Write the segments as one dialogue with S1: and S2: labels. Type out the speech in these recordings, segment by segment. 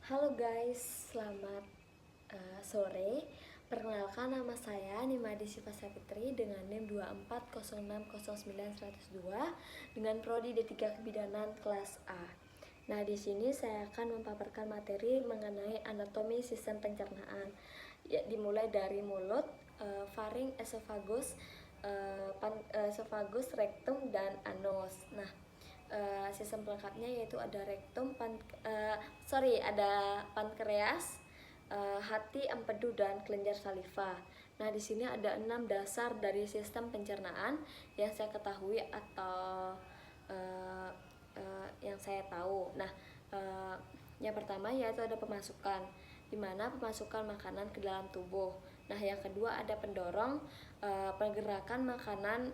S1: Halo guys, selamat sore. Perkenalkan, nama saya Nimadi Siva Savitri dengan NIM 24060902 dengan prodi D3 Kebidanan kelas A. Nah, di sini saya akan memaparkan materi mengenai anatomi sistem pencernaan. Ya, dimulai dari mulut, faring, esophagus, esophagus, rektum, dan anus. Nah, sistem pelengkapnya yaitu ada rektum, ada pankreas, hati, empedu, dan kelenjar saliva. Nah, di sini ada 6 dasar dari sistem pencernaan yang saya ketahui atau yang saya tahu. Nah, yang pertama yaitu ada pemasukan, di mana pemasukan makanan ke dalam tubuh. Nah, yang kedua ada pendorong, pergerakan makanan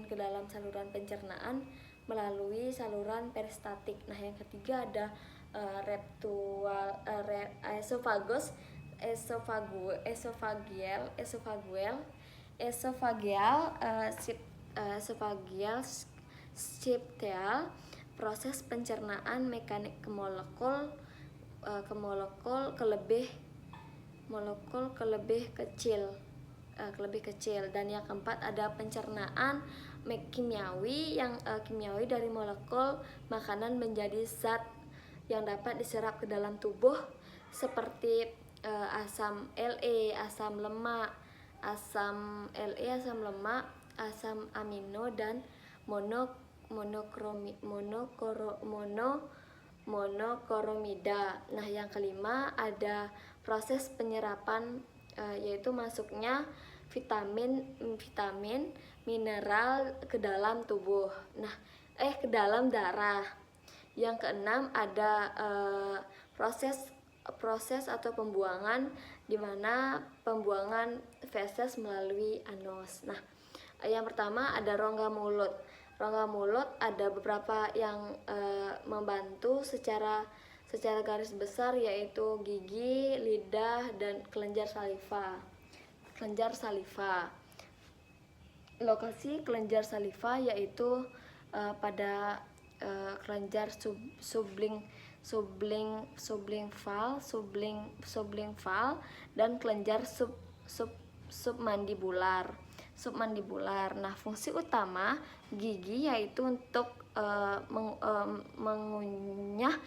S1: ke dalam saluran pencernaan melalui saluran peristatik. Nah, yang ketiga ada esophagus, esophageal septal, proses pencernaan mekanik ke molekul ke lebih kecil. Dan yang keempat ada pencernaan kimiawi dari molekul makanan menjadi zat yang dapat diserap ke dalam tubuh seperti asam lemak, asam amino, dan monokoromida. Nah, yang kelima ada proses penyerapan, yaitu masuknya vitamin, mineral ke dalam tubuh. Ke dalam darah. Yang keenam ada proses atau pembuangan, di mana pembuangan feses melalui anus. Nah, yang pertama ada rongga mulut. Rongga mulut ada beberapa yang membantu secara garis besar, yaitu gigi, lidah, dan kelenjar saliva. Lokasi kelenjar saliva yaitu pada kelenjar sublingual dan kelenjar submandibular. Nah, fungsi utama gigi yaitu untuk mengunyah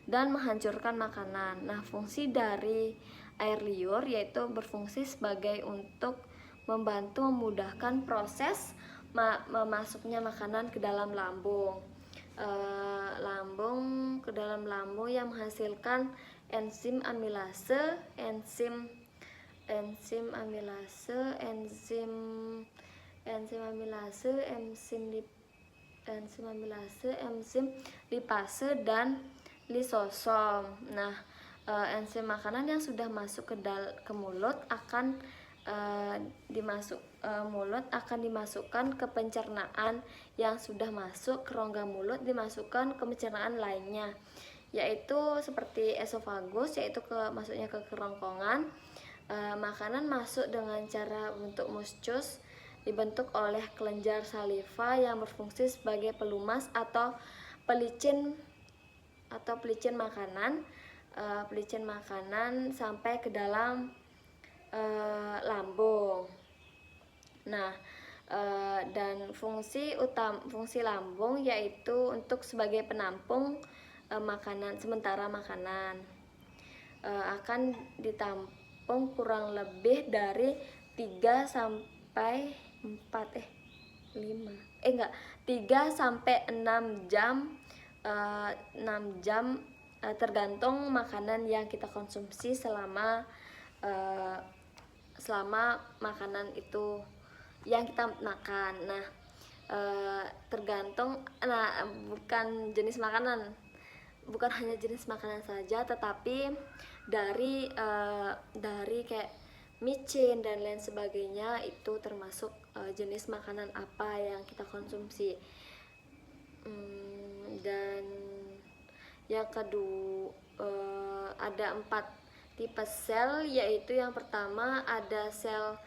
S1: dan menghancurkan makanan. Nah, fungsi dari air liur yaitu berfungsi sebagai untuk membantu memudahkan proses masuknya makanan ke dalam lambung. Ke dalam lambung yang menghasilkan enzim amilase, enzim lipase, dan lisosom. Nah, enzim makanan yang sudah masuk ke mulut akan dimasukkan ke pencernaan, yang sudah masuk ke rongga mulut dimasukkan ke pencernaan lainnya, yaitu seperti esofagus, yaitu masuknya ke kerongkongan. Makanan masuk dengan cara bentuk muscus, dibentuk oleh kelenjar saliva yang berfungsi sebagai pelumas atau pelicin makanan sampai ke dalam lambung. Nah, dan fungsi lambung yaitu untuk sebagai penampung makanan akan ditampung kurang lebih dari 3 sampai 6 jam, tergantung makanan yang kita konsumsi selama makanan itu yang kita makan. Nah, bukan hanya jenis makanan saja, tetapi dari kayak micin dan lain sebagainya, itu termasuk jenis makanan apa yang kita konsumsi. Dan yang kedua, ada 4 tipe sel, yaitu yang pertama ada sel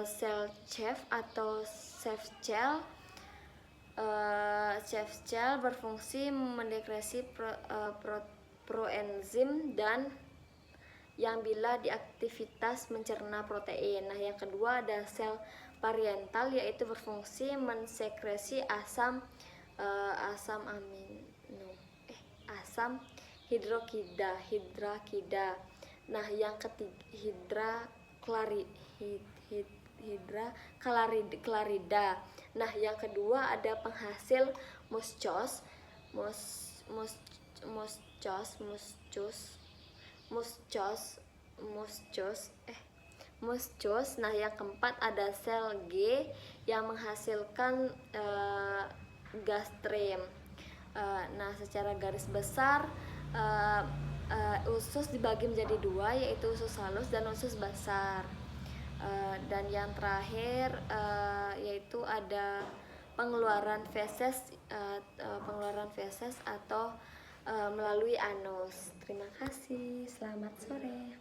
S1: sel Schwann atau Schwann. Schwann berfungsi mendegresi proenzim dan yang bila diaktivitas mencerna protein. Nah, yang kedua ada sel parietal, yaitu berfungsi mensekresi asam hidrokida. Nah, yang ketiga hidraklarida. Nah, yang kedua ada penghasil muschos. Nah, yang keempat ada sel G yang menghasilkan gastrim. Nah, secara garis besar usus dibagi menjadi dua, yaitu usus halus dan usus basar. Dan yang terakhir yaitu ada pengeluaran feses atau melalui anus. Terima kasih, selamat sore.